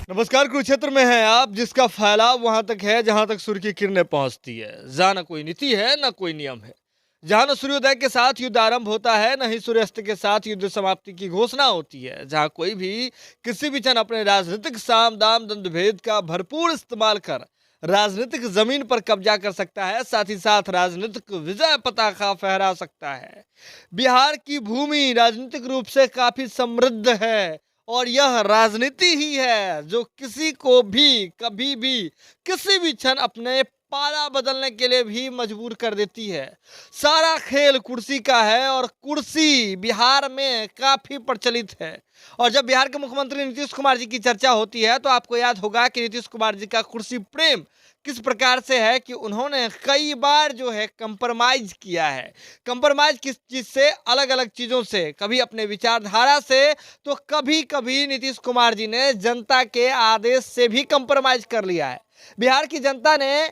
नमस्कार। कुरुक्षेत्र में हैं आप, जिसका फैलाव वहां तक है जहां तक सूर्य की किरणें पहुंचती है। जहां न कोई नीति है न कोई नियम है, जहां न सूर्योदय के साथ युद्ध आरंभ होता है न ही सूर्यास्त के साथ युद्ध समाप्ति की घोषणा होती है। जहां कोई भी किसी भी क्षण अपने राजनीतिक साम दाम दंड भेद का भरपूर इस्तेमाल कर राजनीतिक जमीन पर कब्जा कर सकता है, साथ ही साथ राजनीतिक विजय पताका फहरा सकता है। बिहार की भूमि राजनीतिक रूप से काफी समृद्ध है और यह राजनीति ही है जो किसी को भी कभी भी किसी भी क्षण अपने पाला बदलने के लिए भी मजबूर कर देती है। सारा खेल कुर्सी का है और कुर्सी बिहार में काफी प्रचलित है। और जब बिहार के मुख्यमंत्री नीतीश कुमार जी की चर्चा होती है तो आपको याद होगा कि नीतीश कुमार जी का कुर्सी प्रेम किस प्रकार से है कि उन्होंने कई बार जो है कंप्रोमाइज किया है। कंप्रोमाइज किस चीज से? अलग अलग चीजों से, कभी अपने विचारधारा से, तो कभी कभी नीतीश कुमार जी ने जनता के आदेश से भी कंप्रोमाइज कर लिया है। बिहार की जनता ने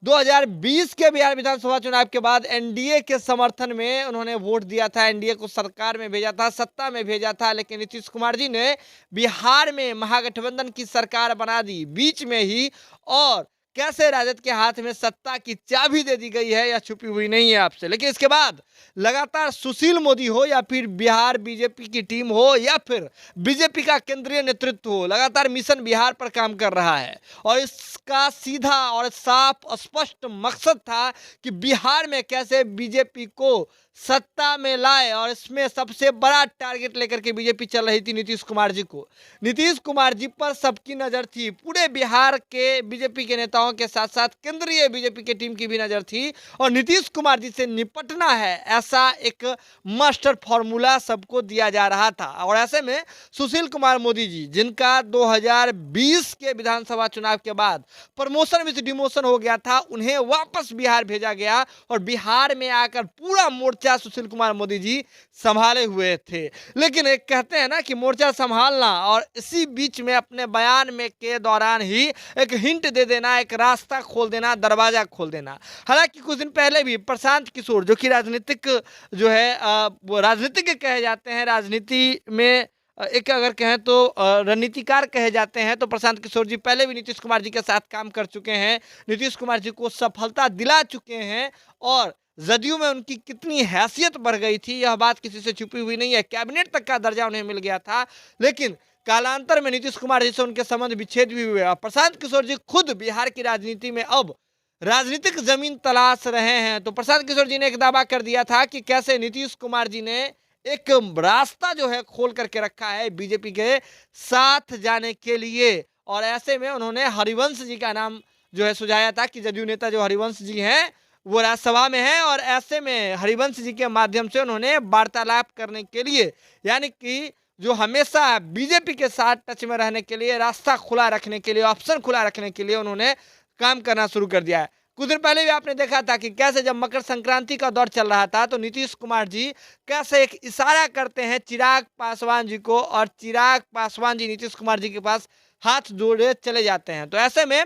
2020 के बिहार विधानसभा चुनाव के बाद एनडीए के समर्थन में उन्होंने वोट दिया था, एनडीए को सरकार में भेजा था, सत्ता में भेजा था, लेकिन नीतीश कुमार जी ने बिहार में महागठबंधन की सरकार बना दी बीच में ही। और कैसे राजद के हाथ में सत्ता की चाबी दे दी गई है, यह छुपी हुई नहीं है आपसे। लेकिन इसके बाद लगातार सुशील मोदी हो या फिर बिहार बीजेपी की टीम हो या फिर बीजेपी का केंद्रीय नेतृत्व हो, लगातार मिशन बिहार पर काम कर रहा है। और इसका सीधा और साफ स्पष्ट मकसद था कि बिहार में कैसे बीजेपी को सत्ता में लाए। और इसमें सबसे बड़ा टारगेट लेकर के बीजेपी चल रही थी नीतीश कुमार जी को। नीतीश कुमार जी पर सबकी नजर थी, पूरे बिहार के बीजेपी के नेताओं के साथ साथ केंद्रीय बीजेपी की टीम की भी नजर थी। और नीतीश कुमार जी से निपटना है, ऐसा एक मास्टर फॉर्मूला सबको दिया जा रहा था। और ऐसे में सुशील कुमार मोदी जी, जिनका 2020 के विधानसभा चुनाव के बाद प्रमोशन विद डिमोशन हो गया था, उन्हें वापस बिहार भेजा गया और बिहार में आकर पूरा मोर्चा सुशील कुमार मोदी जी संभाले हुए थे। लेकिन एक कहते हैं ना कि मोर्चा संभालना और इसी बीच में अपने बयान में के दौरान ही एक हिंट दे देना, एक रास्ता खोल देना, दरवाजा खोल देना। हालांकि कुछ दिन पहले भी प्रशांत किशोर, जो कि राजनीतिक जो है वो राजनीतिज्ञ कहे जाते हैं, राजनीति में एक अगर कहें तो रणनीतिकार कहे जाते हैं, तो प्रशांत किशोर जी पहले भी नीतीश कुमार जी के साथ काम कर चुके हैं, नीतीश कुमार जी को सफलता दिला चुके हैं। और जदयू में उनकी कितनी हैसियत बढ़ गई थी, यह बात किसी से छुपी हुई नहीं है। कैबिनेट तक का दर्जा उन्हें मिल गया था। लेकिन कालांतर में नीतीश कुमार जी से उनके संबंध विच्छेद भी हुए। और प्रशांत किशोर जी खुद बिहार की राजनीति में अब राजनीतिक जमीन तलाश रहे हैं। तो प्रशांत किशोर जी ने एक दावा कर दिया था कि कैसे नीतीश कुमार जी ने एक रास्ता जो है खोल करके रखा है बीजेपी के साथ जाने के लिए। और ऐसे में उन्होंने हरिवंश जी का नाम जो है सुझाया था कि जदयू नेता जो हरिवंश जी हैं वो राज्यसभा में है। और ऐसे में हरिवंश जी के माध्यम से उन्होंने वार्तालाप करने के लिए, यानी कि जो हमेशा बीजेपी के साथ टच में रहने के लिए, रास्ता खुला रखने के लिए, ऑप्शन खुला रखने के लिए उन्होंने काम करना शुरू कर दिया है। कुछ दिन पहले भी आपने देखा था कि कैसे जब मकर संक्रांति का दौर चल रहा था तो नीतीश कुमार जी कैसे एक इशारा करते हैं चिराग पासवान जी को, और चिराग पासवान जी नीतीश कुमार जी के पास हाथ जोड़े चले जाते हैं। तो ऐसे में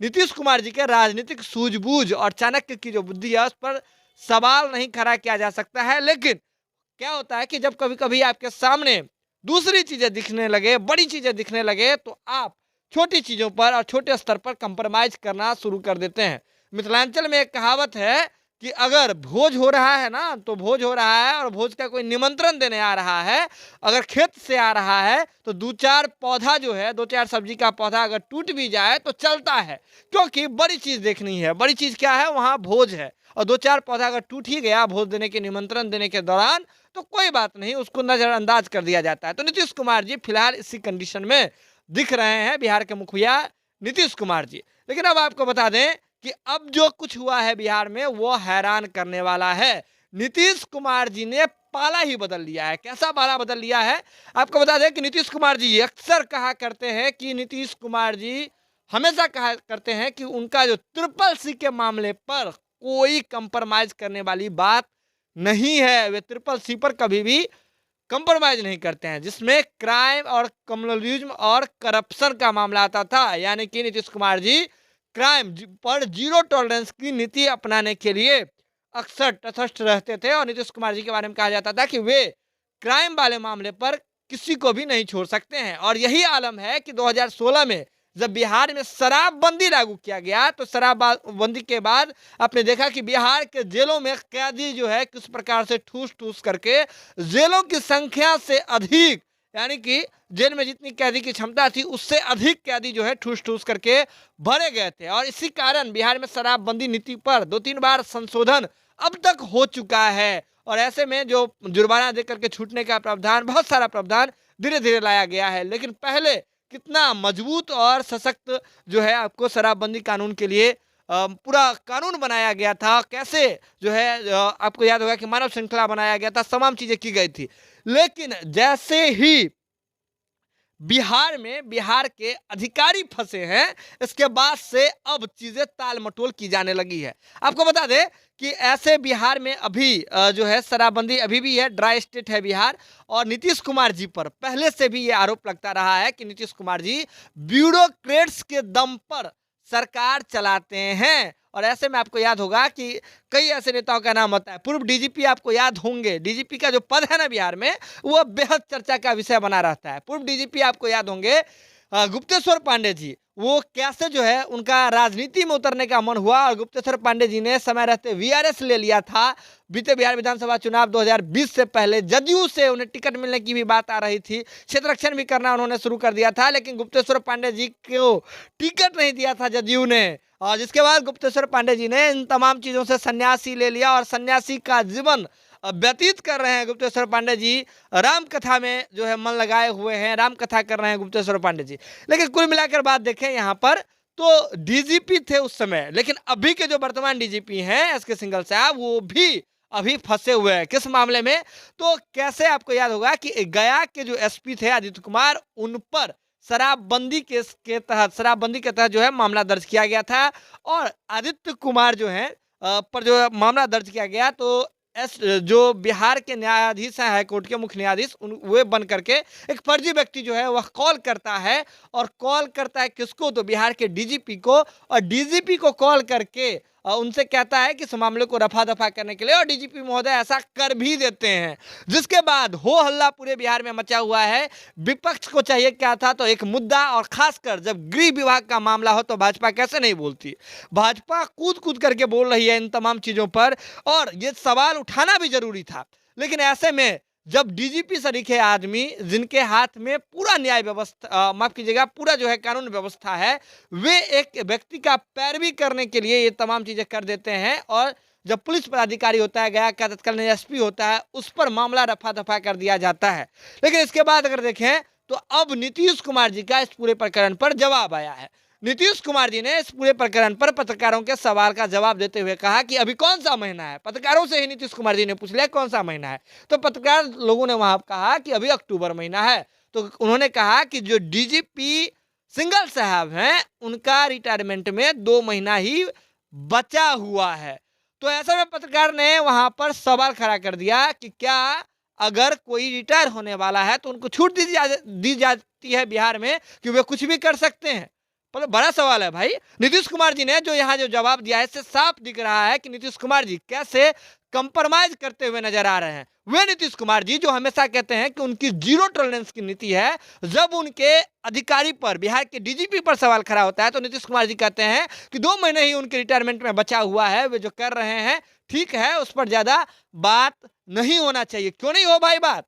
नीतीश कुमार जी के राजनीतिक सूझबूझ और चाणक्य की जो बुद्धि है उस पर सवाल नहीं खड़ा किया जा सकता है। लेकिन क्या होता है कि जब कभी कभी आपके सामने दूसरी चीजें दिखने लगे, बड़ी चीजें दिखने लगे, तो आप छोटी चीजों पर और छोटे स्तर पर कंप्रोमाइज करना शुरू कर देते हैं। मिथिलांचल में एक कहावत है कि अगर भोज हो रहा है ना, तो भोज हो रहा है और भोज का कोई निमंत्रण देने आ रहा है, अगर खेत से आ रहा है तो दो चार पौधा जो है, दो चार सब्जी का पौधा अगर टूट भी जाए तो चलता है, क्योंकि बड़ी चीज देखनी है। बड़ी चीज क्या है? वहां भोज है। और दो चार पौधा अगर टूट ही गया भोज देने के, निमंत्रण देने के दौरान, तो कोई बात नहीं, उसको नजरअंदाज कर दिया जाता है। तो नीतीश कुमार जी फिलहाल इसी कंडीशन में दिख रहे हैं, बिहार के मुखिया नीतीश कुमार जी। लेकिन अब आपको बता दें कि अब जो कुछ हुआ है बिहार में वो हैरान करने वाला है। नीतीश कुमार जी ने पाला ही बदल लिया है। कैसा पाला बदल लिया है? आपको बता दें कि नीतीश कुमार जी अक्सर कहा करते हैं कि नीतीश कुमार जी हमेशा कहा करते हैं कि उनका जो ट्रिपल सी के मामले पर कोई कंप्रोमाइज करने वाली बात नहीं है। वे ट्रिपल सी पर कभी भी कंप्रोमाइज नहीं करते हैं, जिसमें क्राइम और कम्युनलिज्म और करप्शन का मामला आता था। यानी कि नीतीश कुमार जी क्राइम पर जीरो टॉलरेंस की नीति अपनाने के लिए अक्सर तटस्थ रहते थे। और नीतीश कुमार जी के बारे में कहा जाता था कि वे क्राइम वाले मामले पर किसी को भी नहीं छोड़ सकते हैं। और यही आलम है कि 2016 में जब बिहार में शराबबंदी लागू किया गया, तो शराबबंदी के बाद आपने देखा कि बिहार के जेलों में कैदी जो है किस प्रकार से ठूस ठूस करके जेलों की संख्या से अधिक, यानी कि जेल में जितनी कैदी की क्षमता थी उससे अधिक कैदी जो है ठूस ठूस करके भरे गए थे। और इसी कारण बिहार में शराबबंदी नीति पर 2-3 बार संशोधन अब तक हो चुका है। और ऐसे में जो जुर्माना दे करके छूटने का प्रावधान, बहुत सारा प्रावधान धीरे धीरे लाया गया है। लेकिन पहले कितना मजबूत और सशक्त जो है आपको शराबबंदी कानून के लिए पूरा कानून बनाया गया था, कैसे जो है आपको याद होगा कि मानव श्रृंखला बनाया गया था, तमाम चीजें की गई थी। लेकिन जैसे ही बिहार के अधिकारी फंसे हैं, इसके बाद से अब चीजें ताल मटोल की जाने लगी है। आपको बता दें कि ऐसे बिहार में अभी जो है शराबबंदी अभी भी है, ड्राई स्टेट है बिहार। और नीतीश कुमार जी पर पहले से भी ये आरोप लगता रहा है कि नीतीश कुमार जी ब्यूरोक्रेट्स के दम पर सरकार चलाते हैं। और ऐसे में आपको याद होगा कि कई ऐसे नेताओं का नाम होता है। पूर्व डीजीपी आपको याद होंगे, डीजीपी का जो पद है ना बिहार में, वो बेहद चर्चा का विषय बना रहता है। पूर्व डीजीपी आपको याद होंगे गुप्तेश्वर पांडे जी, वो कैसे जो है उनका राजनीति में उतरने का मन हुआ और गुप्तेश्वर पांडे जी ने समय रहते वीआरएस ले लिया था। बीते बिहार विधानसभा चुनाव 2020 से पहले जदयू से उन्हें टिकट मिलने की भी बात आ रही थी, क्षेत्र रक्षण भी करना उन्होंने शुरू कर दिया था, लेकिन गुप्तेश्वर पांडे जी को टिकट नहीं दिया था जदयू ने। और जिसके बाद गुप्तेश्वर पांडे जी ने इन तमाम चीज़ों से सन्यासी ले लिया और सन्यासी का जीवन व्यतीत कर रहे हैं गुप्तेश्वर पांडे जी। राम कथा में जो है मन लगाए हुए हैं, राम कथा कर रहे हैं गुप्तेश्वर पांडे जी। लेकिन कुल मिलाकर बात देखें यहाँ पर, तो डीजीपी थे उस समय, लेकिन अभी के जो वर्तमान डीजीपी हैं एसके सिंघल साहब, वो भी अभी फंसे हुए हैं। किस मामले में? तो कैसे आपको याद होगा कि गया के जो एसपी थे आदित्य कुमार, उन पर शराबबंदी के तहत जो है मामला दर्ज किया गया था। और आदित्य कुमार जो है पर जो मामला दर्ज किया गया, तो जो बिहार के न्यायाधीश हैं, हाईकोर्ट के मुख्य न्यायाधीश, वे बन करके एक फर्जी व्यक्ति जो है वह कॉल करता है। और कॉल करता है किसको? तो बिहार के डीजीपी को। और डीजीपी को कॉल करके उनसे कहता है कि इस मामले को रफा दफा करने के लिए, और डीजीपी महोदय ऐसा कर भी देते हैं। जिसके बाद हो हल्ला पूरे बिहार में मचा हुआ है। विपक्ष को चाहिए क्या था? तो एक मुद्दा, और खासकर जब गृह विभाग का मामला हो तो भाजपा कैसे नहीं बोलती। भाजपा कूद कूद करके बोल रही है इन तमाम चीजों पर, और ये सवाल उठाना भी जरूरी था। लेकिन ऐसे में जब डीजीपी सरीखे आदमी, जिनके हाथ में पूरा न्याय व्यवस्था, माफ कीजिएगा, पूरा जो है कानून व्यवस्था है, वे एक व्यक्ति का पैरवी करने के लिए ये तमाम चीजें कर देते हैं। और जब पुलिस पदाधिकारी होता है, गया का तत्कालीन एसपी होता है, उस पर मामला रफा दफा कर दिया जाता है। लेकिन इसके बाद अगर देखें तो अब नीतीश कुमार जी का इस पूरे प्रकरण पर जवाब आया है। नीतीश कुमार जी ने इस पूरे प्रकरण पर पत्रकारों के सवाल का जवाब देते हुए कहा कि अभी कौन सा महीना है। पत्रकारों से ही नीतीश कुमार जी ने पूछ लिया कौन सा महीना है, तो पत्रकार लोगों ने वहां कहा कि अभी अक्टूबर महीना है। तो उन्होंने कहा कि जो डीजीपी सिंघल साहब हैं, उनका रिटायरमेंट में 2 महीना ही बचा हुआ है। तो ऐसे में पत्रकार ने वहां पर सवाल खड़ा कर दिया कि क्या अगर कोई रिटायर होने वाला है तो उनको छूट दी जाती है बिहार में कि वे कुछ भी कर सकते हैं? मतलब बड़ा सवाल है भाई। नीतीश कुमार जी ने जो यहाँ जो जवाब दिया है, इससे साफ दिख रहा है कि नीतीश कुमार जी कैसे कंप्रोमाइज करते हुए नजर आ रहे हैं। वे नीतीश कुमार जी जो हमेशा कहते हैं कि उनकी जीरो टॉलरेंस की नीति है, जब उनके अधिकारी पर, बिहार के डीजीपी पर सवाल खड़ा होता है तो नीतीश कुमार जी कहते हैं कि 2 महीने ही उनके रिटायरमेंट में बचा हुआ है, वे जो कर रहे हैं ठीक है, उस पर ज्यादा बात नहीं होना चाहिए। क्यों नहीं हो भाई बात?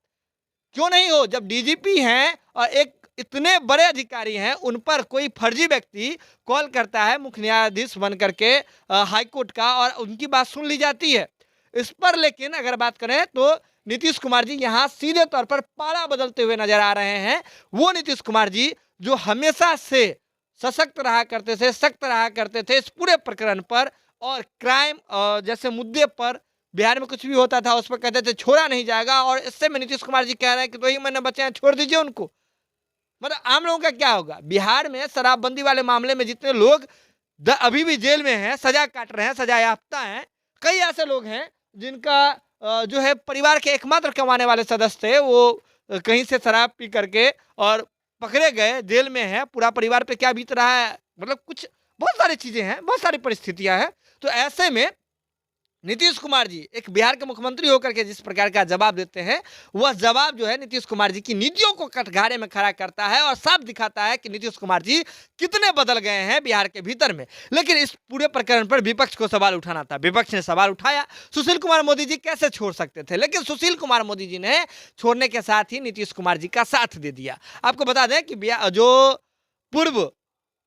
क्यों नहीं हो? जब डीजीपी हैं और एक इतने बड़े अधिकारी हैं, उन पर कोई फर्जी व्यक्ति कॉल करता है मुख्य न्यायाधीश बन करके हाईकोर्ट का, और उनकी बात सुन ली जाती है इस पर। लेकिन अगर बात करें तो नीतीश कुमार जी यहाँ सीधे तौर पर पाला बदलते हुए नजर आ रहे हैं। वो नीतीश कुमार जी जो हमेशा से सशक्त रहा करते थे, सख्त रहा करते थे इस पूरे प्रकरण पर, और क्राइम जैसे मुद्दे पर बिहार में कुछ भी होता था उस पर कहते थे छोड़ा नहीं जाएगा। और इससे में नीतीश कुमार जी कह रहे हैं कि 2 ही महीने बचे हैं, छोड़ दीजिए उनको। मतलब आम लोगों का क्या होगा? बिहार में शराबबंदी वाले मामले में जितने लोग अभी भी जेल में हैं, सजा काट रहे हैं, सजा याफ्ता हैं, कई ऐसे लोग हैं जिनका जो है परिवार के एकमात्र कमाने वाले सदस्य थे, वो कहीं से शराब पी करके और पकड़े गए, जेल में है। पूरा परिवार पे क्या बीत रहा है, मतलब कुछ बहुत सारी चीजें हैं, बहुत सारी परिस्थितियां हैं। तो ऐसे में नीतीश कुमार जी एक बिहार के मुख्यमंत्री होकर के जिस प्रकार का जवाब देते हैं, वह जवाब जो है नीतीश कुमार जी की नीतियों को कटघरे में खड़ा करता है और साफ दिखाता है कि नीतीश कुमार जी कितने बदल गए हैं बिहार के भीतर में। लेकिन इस पूरे प्रकरण पर विपक्ष को सवाल उठाना था, विपक्ष ने सवाल उठाया, सुशील कुमार मोदी जी कैसे छोड़ सकते थे, लेकिन सुशील कुमार मोदी जी ने छोड़ने के साथ ही नीतीश कुमार जी का साथ दे दिया। आपको बता दें कि जो पूर्व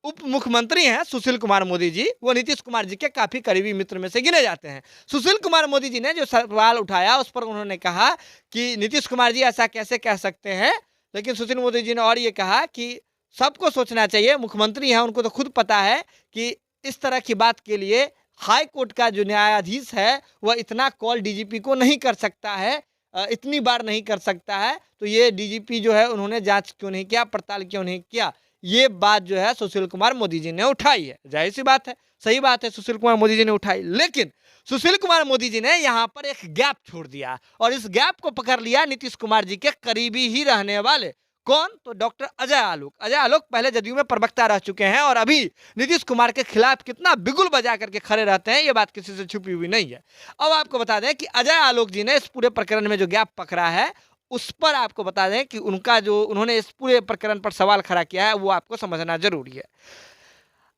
उप मुख्यमंत्री हैं सुशील कुमार मोदी जी, वो नीतीश कुमार जी के काफी करीबी मित्र में से गिने जाते हैं। सुशील कुमार मोदी जी ने जो सवाल उठाया उस पर उन्होंने कहा कि नीतीश कुमार जी ऐसा कैसे कह सकते हैं, लेकिन सुशील मोदी जी ने और ये कहा कि सबको सोचना चाहिए, मुख्यमंत्री हैं उनको तो खुद पता है कि इस तरह की बात के लिए हाई कोर्ट का जो न्यायाधीश है वह इतना कॉल डीजीपी को नहीं कर सकता है, इतनी बार नहीं कर सकता है, तो ये डीजीपी जो है उन्होंने जांच क्यों नहीं किया, पड़ताल क्यों नहीं किया। ये बात जो है सुशील कुमार मोदी जी ने उठाई है, जाहिर सी बात है, सही बात है, सुशील कुमार मोदी जी ने उठाई। लेकिन सुशील कुमार मोदी जी ने यहाँ पर एक गैप छोड़ दिया और इस गैप को पकड़ लिया नीतीश कुमार जी के करीबी ही रहने वाले, कौन, तो डॉक्टर अजय आलोक। अजय आलोक पहले जदयू में प्रवक्ता रह चुके हैं और अभी नीतीश कुमार के खिलाफ कितना बिगुल बजा करके खड़े रहते हैं, ये बात किसी से छुपी हुई नहीं है। अब आपको बता दें कि अजय आलोक जी ने इस पूरे प्रकरण में जो गैप पकड़ा है उस पर आपको बता दें कि उनका जो उन्होंने इस पूरे प्रकरण पर सवाल खड़ा किया है वो आपको समझना जरूरी है।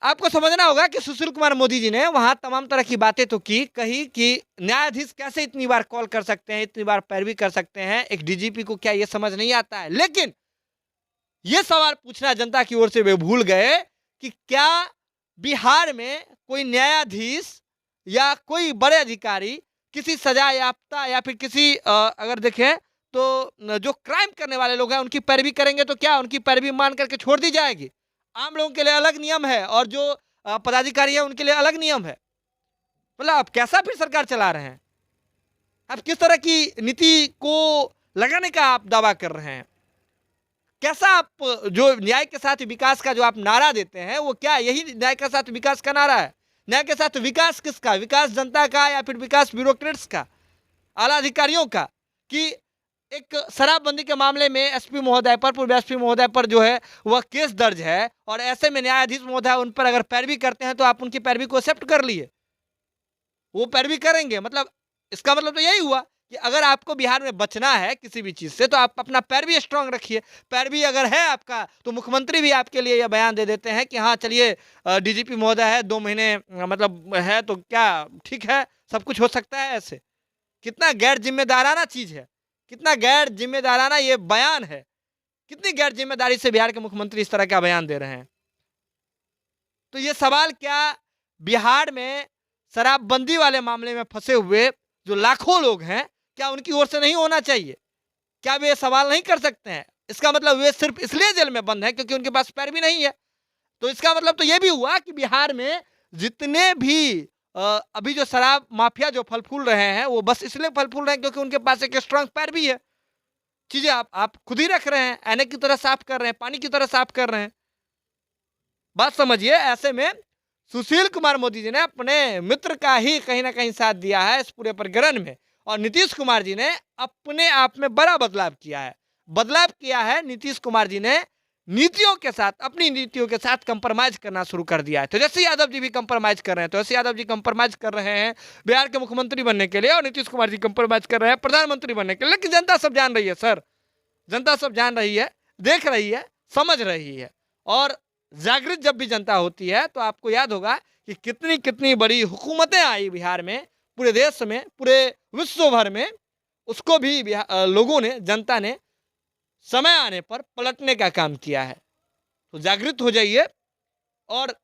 आपको समझना होगा कि सुशील कुमार मोदी जी ने वहां तमाम तरह की बातें तो कही कि न्यायाधीश कैसे इतनी बार कॉल कर सकते हैं, इतनी बार पैरवी कर सकते हैं, एक डीजीपी को क्या ये समझ नहीं आता है। लेकिन ये सवाल पूछना जनता की ओर से वे भूल गए कि क्या बिहार में कोई न्यायाधीश या कोई बड़े अधिकारी किसी सजा याफ्ता या फिर किसी अगर देखें तो जो क्राइम करने वाले लोग हैं उनकी पैरवी करेंगे तो क्या उनकी पैरवी मान करके छोड़ दी जाएगी? आम लोगों के लिए अलग नियम है और जो पदाधिकारी है उनके लिए अलग नियम है। मतलब आप कैसा फिर सरकार चला रहे हैं? आप किस तरह की नीति को लगाने का आप दावा कर रहे हैं? कैसा आप जो न्याय के साथ विकास का जो आप नारा देते हैं वो क्या यही न्याय के साथ विकास का नारा है? न्याय के साथ विकास किसका? विकास जनता का या फिर विकास ब्यूरोक्रेट्स का, आला अधिकारियों का? कि एक शराबबंदी के मामले में एसपी महोदय पर, पूर्व एसपी महोदय पर जो है वह केस दर्ज है और ऐसे में न्यायाधीश महोदय उन पर अगर पैरवी करते हैं तो आप उनकी पैरवी को एक्सेप्ट कर लिए, वो पैरवी करेंगे। मतलब इसका मतलब तो यही हुआ कि अगर आपको बिहार में बचना है किसी भी चीज से तो आप अपना पैरवी स्ट्रांग रखिए। पैरवी अगर है आपका तो मुख्यमंत्री भी आपके लिए यह बयान दे देते हैं कि हाँ चलिए डीजीपी महोदय है, 2 महीने मतलब है तो क्या ठीक है, सब कुछ हो सकता है। ऐसे कितना गैर जिम्मेदाराना चीज है, कितना गैर जिम्मेदाराना ये बयान है, कितनी गैर जिम्मेदारी से बिहार के मुख्यमंत्री इस तरह का बयान दे रहे हैं। तो ये सवाल क्या बिहार में शराबबंदी वाले मामले में फंसे हुए जो लाखों लोग हैं, क्या उनकी ओर से नहीं होना चाहिए? क्या वे सवाल नहीं कर सकते हैं? इसका मतलब वे सिर्फ इसलिए जेल में बंद है क्योंकि उनके पास पैरवी नहीं है। तो इसका मतलब तो ये भी हुआ कि बिहार में जितने भी अभी जो शराब माफिया जो फल फूल रहे हैं वो बस इसलिए फल फूल रहे हैं क्योंकि उनके पास एक स्ट्रांग पैरवी है। चीजें आप खुद ही रख रहे हैं, ऐने की तरह साफ कर रहे हैं, पानी की तरह साफ कर रहे हैं। बात समझिए। ऐसे में सुशील कुमार मोदी जी ने अपने मित्र का ही कहीं ना कहीं साथ दिया है इस पूरे प्रकरण में और नीतीश कुमार जी ने अपने आप में बड़ा बदलाव किया है। बदलाव किया है नीतीश कुमार जी ने नीतियों के साथ, अपनी नीतियों के साथ कंप्रोमाइज करना शुरू कर दिया है। तेजस्वी यादव जी भी कंप्रोमाइज कर रहे हैं, तेजस्वी यादव जी कंप्रोमाइज कर रहे हैं बिहार के मुख्यमंत्री बनने के लिए और नीतीश कुमार जी कंप्रोमाइज कर रहे हैं प्रधानमंत्री बनने के लिए। लेकिन जनता सब जान रही है सर, जनता सब जान रही है, देख रही है, समझ रही है। और जागृत जब भी जनता होती है तो आपको याद होगा कि कितनी कितनी बड़ी हुकूमतें आई बिहार में, पूरे देश में, पूरे विश्व भर में, उसको भी लोगों ने, जनता ने समय आने पर पलटने का काम किया है। तो जागृत हो जाइए और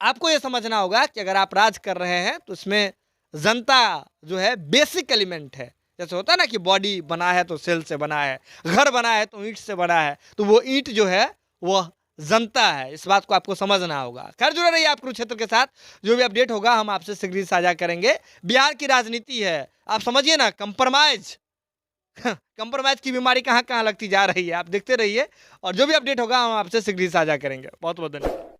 आपको यह समझना होगा कि अगर आप राज कर रहे हैं तो इसमें जनता जो है बेसिक एलिमेंट है। जैसे होता है ना कि बॉडी बना है तो सेल से बना है, घर बना है तो ईंट से बना है, तो वो ईंट जो है वह जनता है। इस बात को आपको समझना होगा। खैर जुड़े रहिए आप कुरुक्षेत्र के साथ, जो भी अपडेट होगा हम आपसे शीघ्र ही साझा करेंगे। बिहार की राजनीति है, आप समझिए ना, कंप्रोमाइज कंप्रोमाइज की बीमारी कहाँ कहाँ लगती जा रही है, आप देखते रहिए और जो भी अपडेट होगा हम आपसे शीघ्र ही साझा करेंगे। बहुत बहुत धन्यवाद।